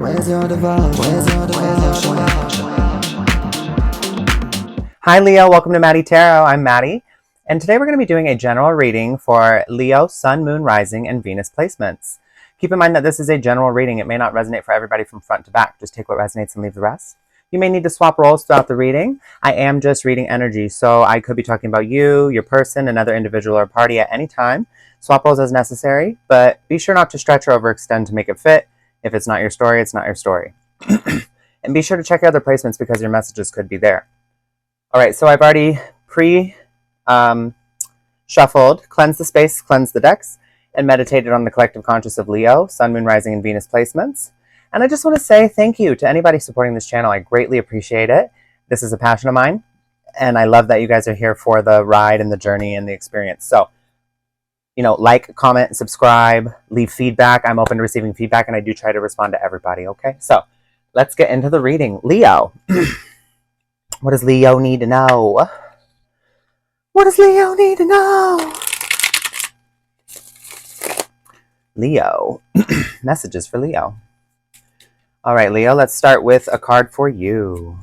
Where's your devotion? Where's your devotion? Hi Leo, welcome to Maddie Tarot. I'm Maddie, and today we're going to be doing a general reading for Leo, Sun, Moon, Rising, and Venus placements. Keep in mind that this is a general reading. It may not resonate for everybody from front to back. Just take what resonates and leave the rest. You may need to swap roles throughout the reading. I am just reading energy, so I could be talking about you, your person, another individual, or party at any time. Swap roles as necessary, but be sure not to stretch or overextend to make it fit. If it's not your story, it's not your story. And be sure to check your other placements because your messages could be there. All right, so I've already shuffled, cleansed the space, cleansed the decks, and meditated on the collective conscious of Leo, Sun, Moon, Rising, and Venus placements. And I just want to say thank you to anybody supporting this channel. I greatly appreciate it. This is a passion of mine, and I love that you guys are here for the ride and the journey and the experience. So, you know, like, comment, subscribe, leave feedback. I'm open to receiving feedback, and I do try to respond to everybody, okay? So, let's get into the reading. Leo. What does Leo need to know? What does Leo need to know? Leo. Messages for Leo. All right, Leo, let's start with a card for you.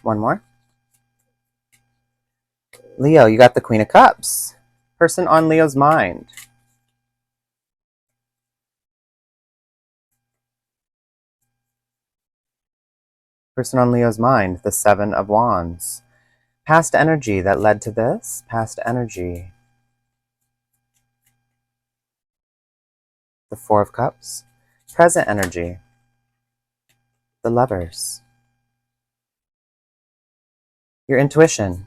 One more. Leo, you got the Queen of Cups. Person on Leo's mind. Person on Leo's mind, the Seven of Wands. Past energy that led to this. Past energy. The Four of Cups. Present energy. The Lovers. Your intuition.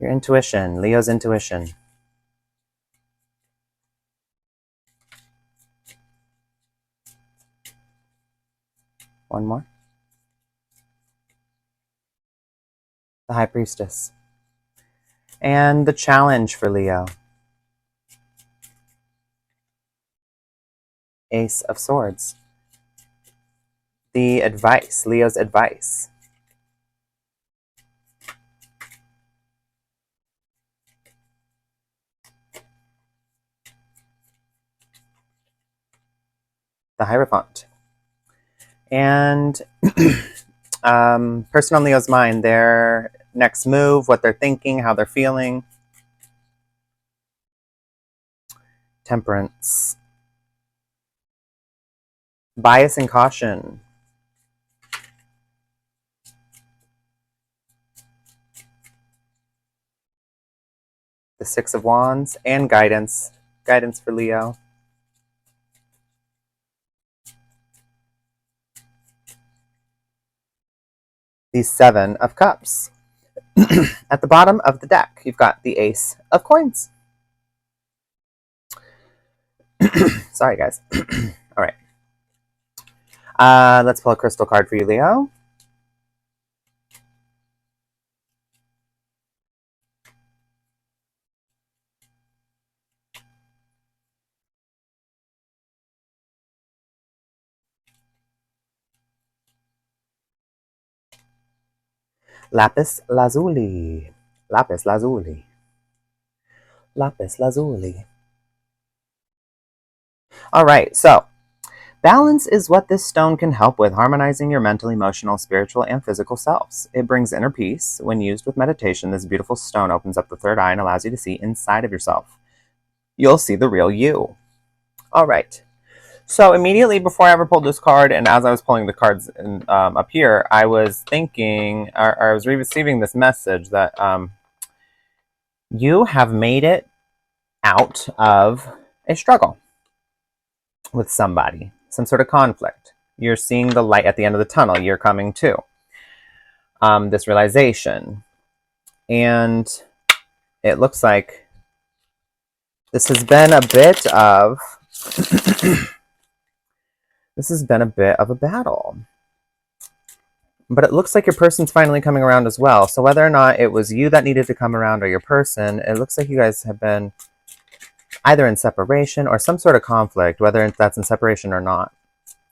Your intuition. Leo's intuition. One more. The High Priestess. And the challenge for Leo. Ace of Swords. The advice. Leo's advice. The Hierophant. And person on Leo's mind, their next move, what they're thinking, how they're feeling. Temperance. Bias and caution. The Six of Wands and guidance. Guidance for Leo. The Seven of Cups. At the bottom of the deck, you've got the Ace of Coins. Sorry, guys. All right. Let's pull a crystal card for you, Leo. Lapis lazuli. Lapis lazuli. Lapis lazuli. All right, so balance is what this stone can help with, harmonizing your mental, emotional, spiritual, and physical selves. It brings inner peace. When used with meditation, this beautiful stone opens up the third eye and allows you to see inside of yourself. You'll see the real you. All right. So immediately before I ever pulled this card, and as I was pulling the cards up here, I was thinking, or I was receiving this message that you have made it out of a struggle with somebody, some sort of conflict. You're seeing the light at the end of the tunnel. You're coming to this realization. And it looks like this has been a bit of this has been a bit of a battle. But it looks like your person's finally coming around as well. So whether or not it was you that needed to come around or your person, it looks like you guys have been either in separation or some sort of conflict, whether that's in separation or not.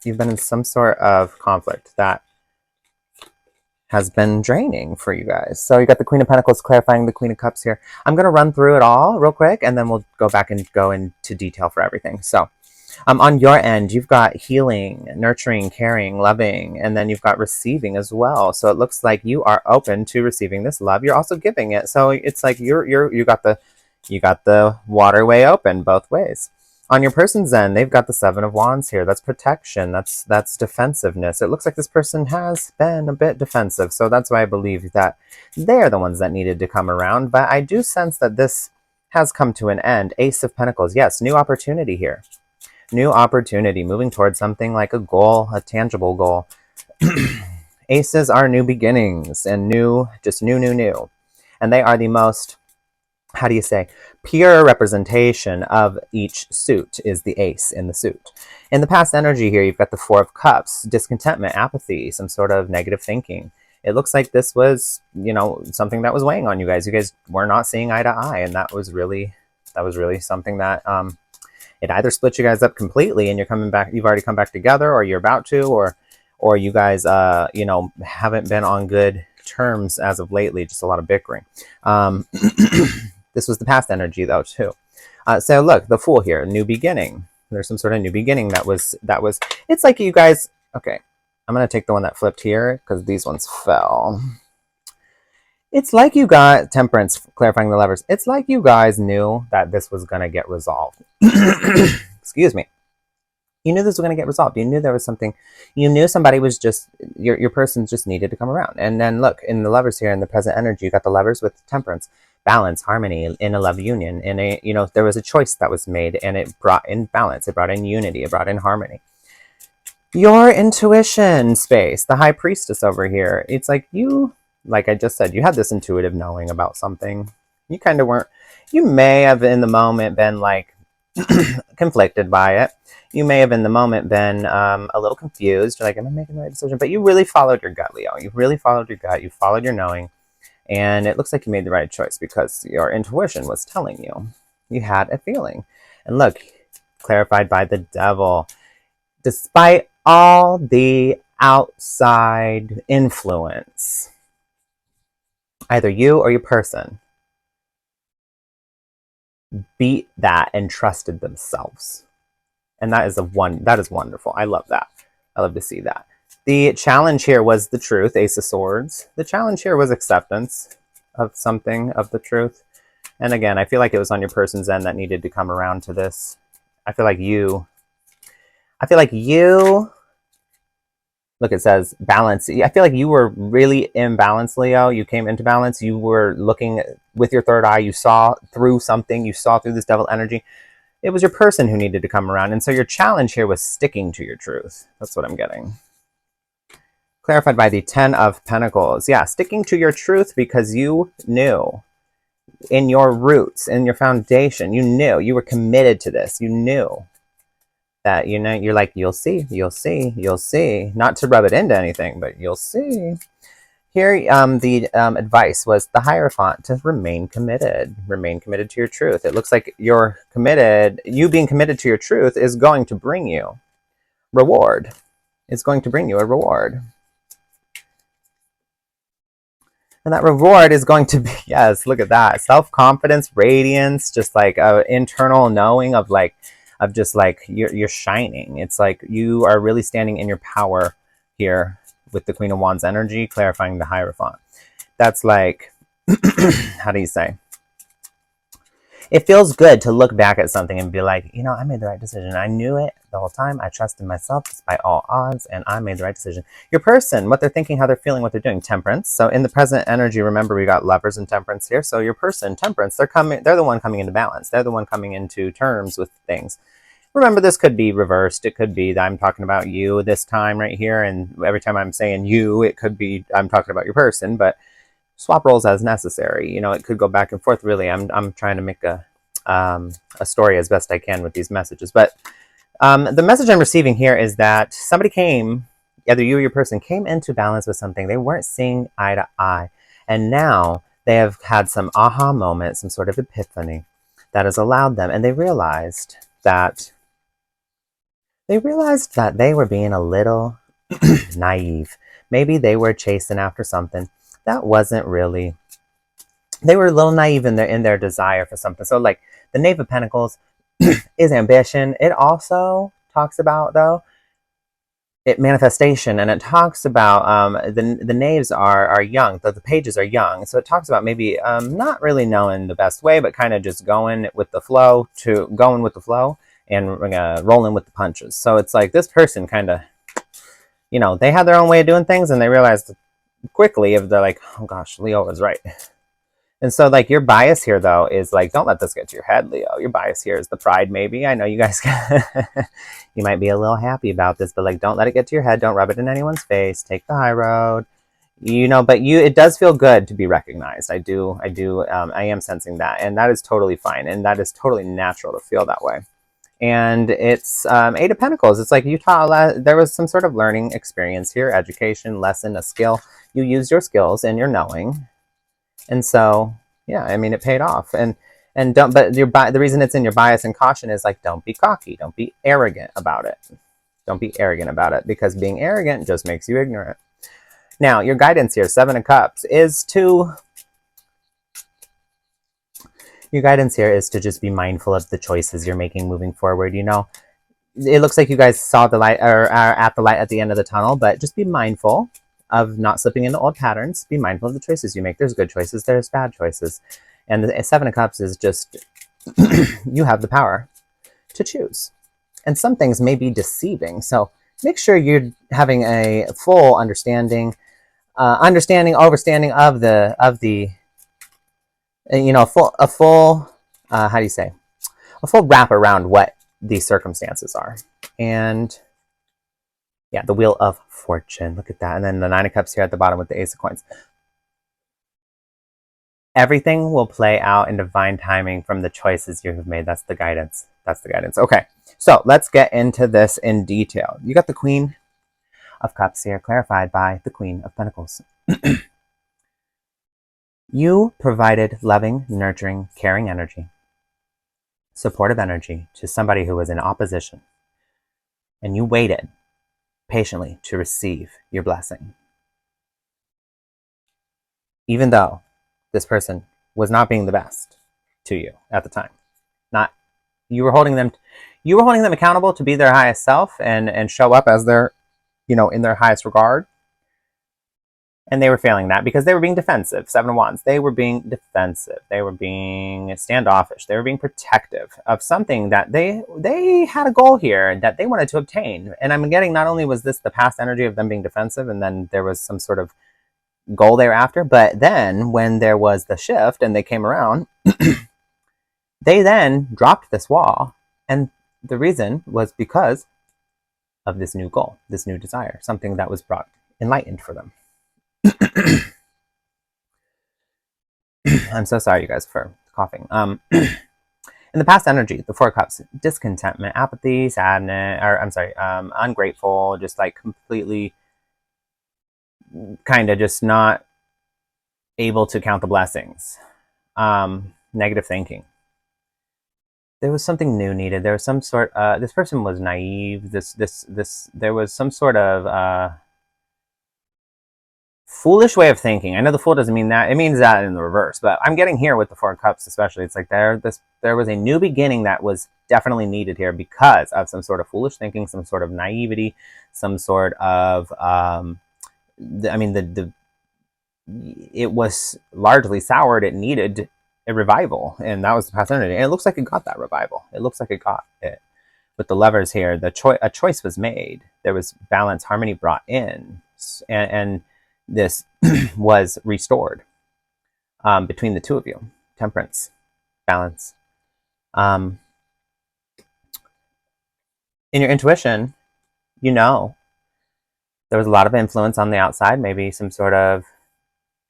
You've been in some sort of conflict that has been draining for you guys. So you got the Queen of Pentacles clarifying the Queen of Cups here. I'm going to run through it all real quick, and then we'll go back and go into detail for everything. So on your end, you've got healing, nurturing, caring, loving, and then you've got receiving as well. So it looks like you are open to receiving this love. You're also giving it. So it's like you got the waterway open both ways. On your person's end, they've got the Seven of Wands here. That's protection. That's defensiveness. It looks like this person has been a bit defensive. So that's why I believe that they're the ones that needed to come around. But I do sense that this has come to an end. Ace of Pentacles. Yes, new opportunity here. New opportunity. Moving towards something like a goal, a tangible goal. Aces are new beginnings and new. And they are the most, how do you say, pure representation of each suit is the ace in the suit. In the past energy here, you've got the Four of Cups, discontentment, apathy, some sort of negative thinking. It looks like this was, something that was weighing on you guys. You guys were not seeing eye to eye, and that was really something that it either split you guys up completely and you're coming back, you've already come back together, or you're about to, or you guys haven't been on good terms as of lately, just a lot of bickering. This was the past energy though too. So look, the Fool here, new beginning. There's some sort of new beginning that was. It's like you guys. Okay, I'm gonna take the one that flipped here because these ones fell. It's like you got Temperance clarifying the Lovers. It's like you guys knew that this was gonna get resolved. Excuse me. You knew this was going to get resolved. You knew there was something. You knew somebody was just, your person just needed to come around. And then look, in the Lovers here, in the present energy, you got the Lovers with Temperance, balance, harmony, in a love union. In a, there was a choice that was made, and it brought in balance. It brought in unity. It brought in harmony. Your intuition space, the High Priestess over here. It's like you, like I just said, you had this intuitive knowing about something. You kind of weren't, you may have in the moment been like conflicted by it. You may have in the moment been a little confused. You're like, am I making the right decision? But you really followed your gut, Leo. You really followed your gut. You followed your knowing. And it looks like you made the right choice because your intuition was telling you. You had a feeling. And look, clarified by the Devil. Despite all the outside influence, either you or your person beat that and trusted themselves. And that is wonderful. I love that. I love to see that. The challenge here was the truth, Ace of Swords. The challenge here was acceptance of something, of the truth. And again, I feel like it was on your person's end that needed to come around to this. I feel like you, look, it says balance. I feel like you were really in balance, Leo. You came into balance. You were looking with your third eye. You saw through something. You saw through this devil energy. It was your person who needed to come around. And so your challenge here was sticking to your truth. That's what I'm getting. Clarified by the Ten of Pentacles. Yeah, sticking to your truth because you knew in your roots, in your foundation, you knew. You were committed to this. You knew that, you're like, you'll see. Not to rub it into anything, but you'll see. Here, the advice was the Hierophant to remain committed. Remain committed to your truth. It looks like you being committed to your truth is going to bring you reward. It's going to bring you a reward. And that reward is going to be, yes, look at that. Self-confidence, radiance, just like an internal knowing of just like you're shining. It's like you are really standing in your power here with the Queen of Wands energy, clarifying the Hierophant. That's like, how do you say? It feels good to look back at something and be like, I made the right decision. I knew it the whole time. I trusted myself despite all odds, and I made the right decision. Your person, what they're thinking, how they're feeling, what they're doing. Temperance. So in the present energy, remember we got Lovers and Temperance here. So your person, Temperance, they're the one coming into balance. They're the one coming into terms with things. Remember, this could be reversed. It could be that I'm talking about you this time right here, and every time I'm saying you, it could be I'm talking about your person, but swap roles as necessary. It could go back and forth. Really, I'm trying to make a story as best I can with these messages. But the message I'm receiving here is that somebody came, either you or your person, came into balance with something. They weren't seeing eye to eye, and now they have had some aha moment, some sort of epiphany that has allowed them, and they realized that they were being a little naive. Maybe they were chasing after something that wasn't really, they were a little naive in their desire for something. So like the Knave of Pentacles is ambition. It also talks about, though, it manifestation, and it talks about the knaves are young, the pages are young, so it talks about maybe not really knowing the best way, but kind of just going with the flow and rolling with the punches. So it's like this person kind of, they had their own way of doing things, and they realized quickly if they're like, oh gosh, Leo was right. And so, like, your bias here, though, is like, don't let this get to your head, Leo. Your bias here is the pride, maybe. I know you guys, you might be a little happy about this, but, like, don't let it get to your head. Don't rub it in anyone's face. Take the high road. But it does feel good to be recognized. I am sensing that. And that is totally fine. And that is totally natural to feel that way. And it's Eight of Pentacles. It's like you taught, there was some sort of learning experience here, education, lesson, a skill. You used your skills and your knowing. And so, yeah, I mean, it paid off. And don't, but the reason it's in your bias and caution is like, don't be cocky. Don't be arrogant about it. Don't be arrogant about it, because being arrogant just makes you ignorant. Now, your guidance here, Seven of Cups, is to just be mindful of the choices you're making moving forward. It looks like you guys saw the light, or are at the light at the end of the tunnel, but just be mindful of not slipping into old patterns. Be mindful of the choices you make. There's good choices, there's bad choices. And the Seven of Cups is just, you have the power to choose. And some things may be deceiving. So make sure you're having a full understanding overstanding of the, a full how do you say? A full wrap around what these circumstances are. And yeah, the Wheel of Fortune. Look at that. And then the Nine of Cups here at the bottom with the Ace of Coins. Everything will play out in divine timing from the choices you have made. That's the guidance. That's the guidance. Okay, so let's get into this in detail. You got the Queen of Cups here, clarified by the Queen of Pentacles. You provided loving, nurturing, caring energy, supportive energy to somebody who was in opposition. And you waited patiently to receive your blessing. Even though this person was not being the best to you at the time. You were holding them accountable to be their highest self and show up as their, in their highest regard. And they were failing that because they were being defensive. Seven of Wands. They were being defensive. They were being standoffish. They were being protective of something that they had a goal here that they wanted to obtain. And I'm getting, not only was this the past energy of them being defensive, and then there was some sort of goal they were after, but then when there was the shift and they came around, they then dropped this wall. And the reason was because of this new goal, this new desire, something that was brought enlightened for them. I'm so sorry, you guys, for coughing. In the past energy, the Four of Cups, discontentment, apathy, sadness, ungrateful, just like completely kind of just not able to count the blessings. Negative thinking. There was something new needed. There was some sort, this person was naive. There was some sort of, foolish way of thinking. I know the Fool doesn't mean that. It means that in the reverse. But I'm getting here with the Four of Cups especially. It's like there was a new beginning that was definitely needed here because of some sort of foolish thinking, some sort of naivety, some sort of, it was largely soured. It needed a revival. And that was the past energy. And it looks like it got that revival. It looks like it got it. With the Lovers here, a choice was made. There was balance, harmony brought in. And this was restored between the two of you. Temperance, balance. In your intuition, there was a lot of influence on the outside, maybe some sort of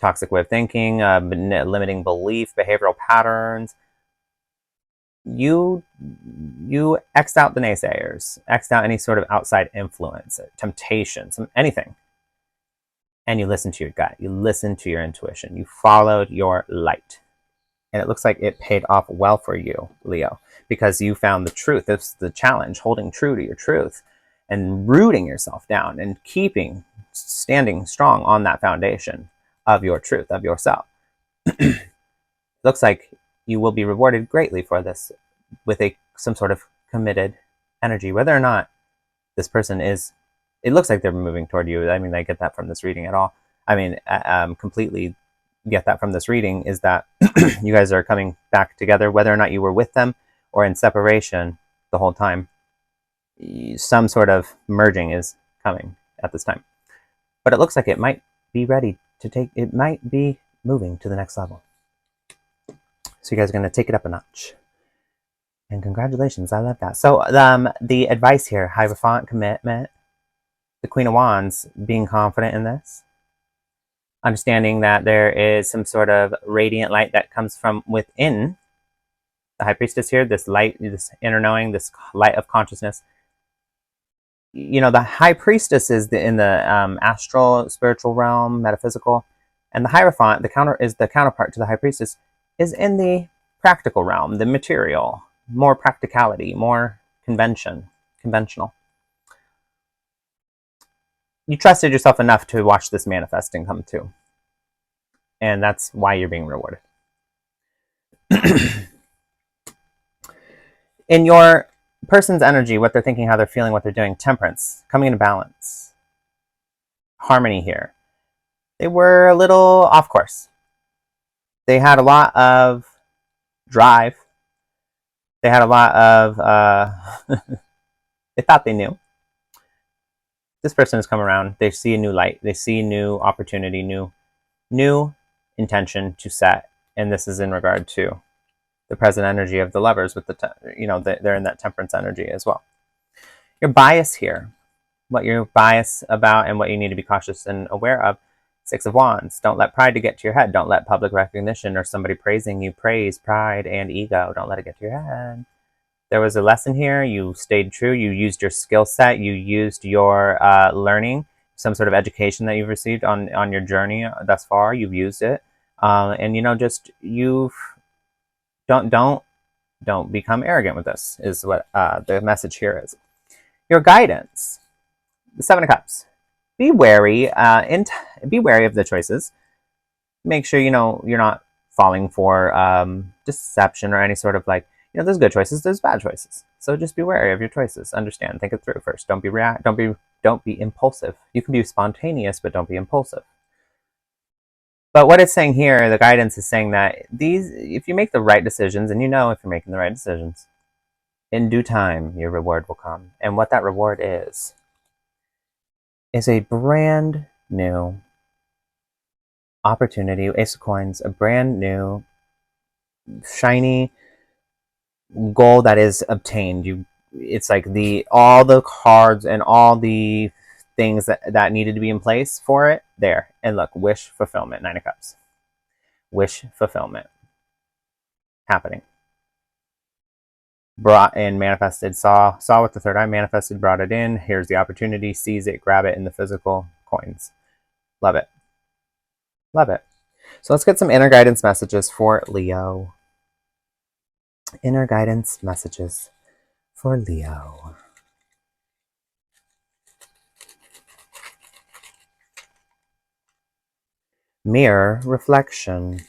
toxic way of thinking, limiting belief, behavioral patterns. You X'd out the naysayers, X'd out any sort of outside influence, temptation, anything. And you listened to your gut. You listened to your intuition. You followed your light. And it looks like it paid off well for you, Leo, because you found the truth. This is the challenge, holding true to your truth and rooting yourself down and keeping standing strong on that foundation of your truth, of yourself. Looks like you will be rewarded greatly for this with some sort of committed energy, whether or not this person is. It looks like they're moving toward you. I mean, I get that from this reading at all. I mean, completely get that from this reading is that you guys are coming back together, whether or not you were with them or in separation the whole time. Some sort of merging is coming at this time. But it looks like it might be ready to take, it might be moving to the next level. So you guys are going to take it up a notch. And congratulations, I love that. So the advice here, Hierophant, commitment, the Queen of Wands, being confident in this, understanding that there is some sort of radiant light that comes from within the High Priestess here, this light, this inner knowing, this light of consciousness. You know, the High Priestess is in the astral, spiritual realm, metaphysical, and the Hierophant, the counterpart to the High Priestess, is in the practical realm, the material, more practicality, more conventional. You trusted yourself enough to watch this manifesting come to. And that's why you're being rewarded. In your person's energy, what they're thinking, how they're feeling, what they're doing, temperance, coming into balance, harmony here. They were a little off course. They had a lot of drive. They had a lot of, they thought they knew. This person has come around. They see a new light. They see new opportunity, new intention to set. And this is in regard to the present energy of the lovers with they're in that temperance energy as well. Your bias here, what you're biased about and what you need to be cautious and aware of. 6 of Wands. Don't let pride to get to your head. Don't let public recognition or somebody praising you praise pride and ego. Don't let it get to your head. There was a lesson here. You stayed true. You used your skill set. You used your learning, some sort of education that you've received on your journey thus far. You've used it, and just don't become arrogant with this. Is what the message here is. Your guidance, the 7 of Cups. Be wary. Be wary of the choices. Make sure you're not falling for deception or any sort of there's good choices, there's bad choices. So just be wary of your choices. Understand, think it through first. Don't be impulsive. You can be spontaneous, but don't be impulsive. But what it's saying here, the guidance is saying that if you make the right decisions, and if you're making the right decisions, in due time, your reward will come. And what that reward is a brand new opportunity. Ace of Coins, a brand new, shiny goal that is obtained. It's like all the cards and all the things that needed to be in place for it there. And look, wish fulfillment, 9 of Cups. Wish fulfillment happening. Brought in, manifested, saw with the third eye, manifested, brought it in. Here's the opportunity, seize it, grab it in the physical coins. Love it. Love it. So let's get some inner guidance messages for Leo. Inner guidance messages for Leo. Mirror reflection.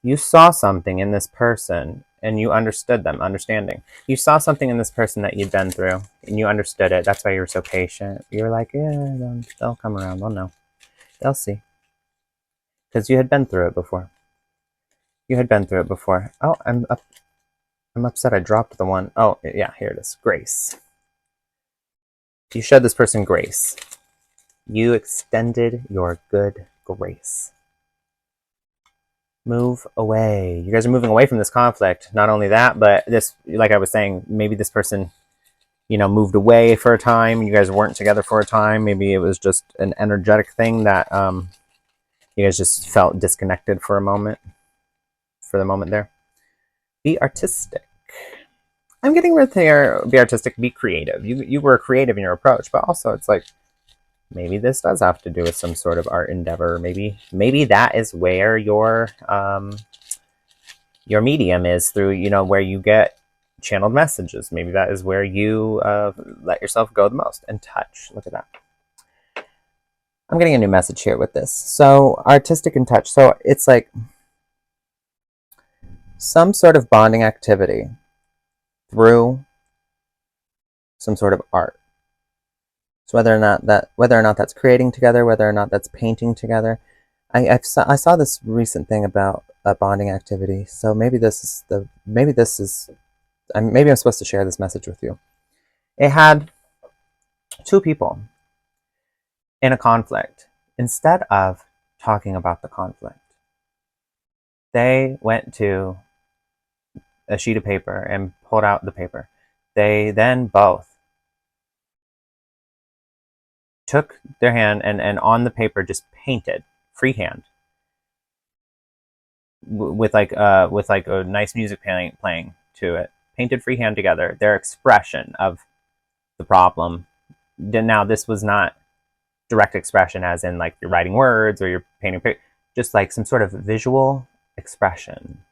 You saw something in this person and you understood them, understanding. You saw something in this person that you'd been through and you understood it. That's why you were so patient. You were like, yeah, they'll come around. They'll know. They'll see. Because you had been through it before. You had been through it before. Oh, I'm upset I dropped the one. Oh, yeah, here it is. Grace. You showed this person grace. You extended your good grace. Move away. You guys are moving away from this conflict. Not only that, but this, like I was saying, maybe this person, moved away for a time. You guys weren't together for a time. Maybe it was just an energetic thing that you guys just felt disconnected for a moment. For the moment there. Be artistic. I'm getting rid of here. Be artistic. Be creative. You were creative in your approach, but also it's like maybe this does have to do with some sort of art endeavor. Maybe that is where your medium is through, where you get channeled messages. Maybe that is where you let yourself go the most. And touch. Look at that. I'm getting a new message here with this. So artistic and touch. So it's like some sort of bonding activity through some sort of art. So whether or not that's creating together, whether or not that's painting together. I saw this recent thing about a bonding activity. So maybe I'm supposed to share this message with you. It had two people in a conflict. Instead of talking about the conflict, they went to a sheet of paper and pulled out the paper. They then both took their hand and on the paper just painted freehand with like a nice music playing to it. Painted freehand together their expression of the problem. Now this was not direct expression as in like you're writing words or you're painting, just like some sort of visual expression,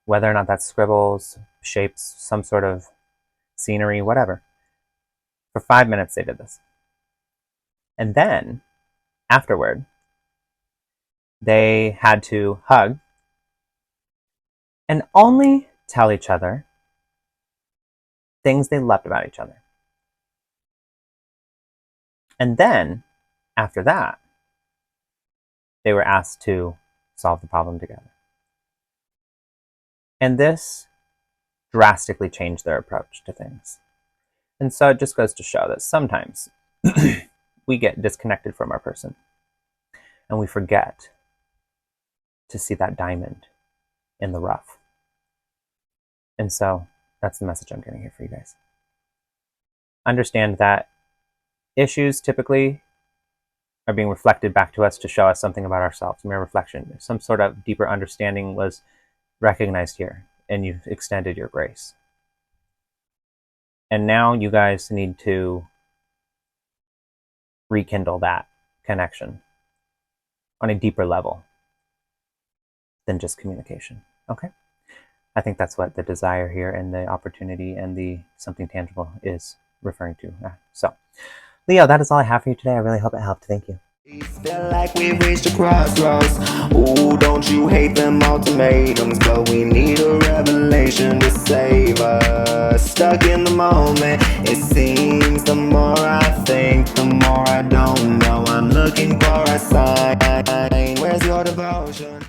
whether or not that's scribbles, shapes, some sort of scenery, whatever. For 5 minutes they did this. And then afterward they had to hug and only tell each other things they loved about each other. And then after that, they were asked to solve the problem together. And this drastically changed their approach to things. And so it just goes to show that sometimes we get disconnected from our person and we forget to see that diamond in the rough. And so that's the message I'm getting here for you guys. Understand that issues typically are being reflected back to us to show us something about ourselves, mere reflection. Some sort of deeper understanding was recognized here, and you've extended your grace. And now you guys need to rekindle that connection on a deeper level than just communication. Okay? I think that's what the desire here and the opportunity and the something tangible is referring to. So, Leo, that is all I have for you today. I really hope it helped. Thank you. Feel like we've reached a crossroads. Ooh, don't you hate them ultimatums? But we need a revelation to save us. Stuck in the moment, it seems. The more I think, the more I don't know. I'm looking for a sign. Where's your devotion?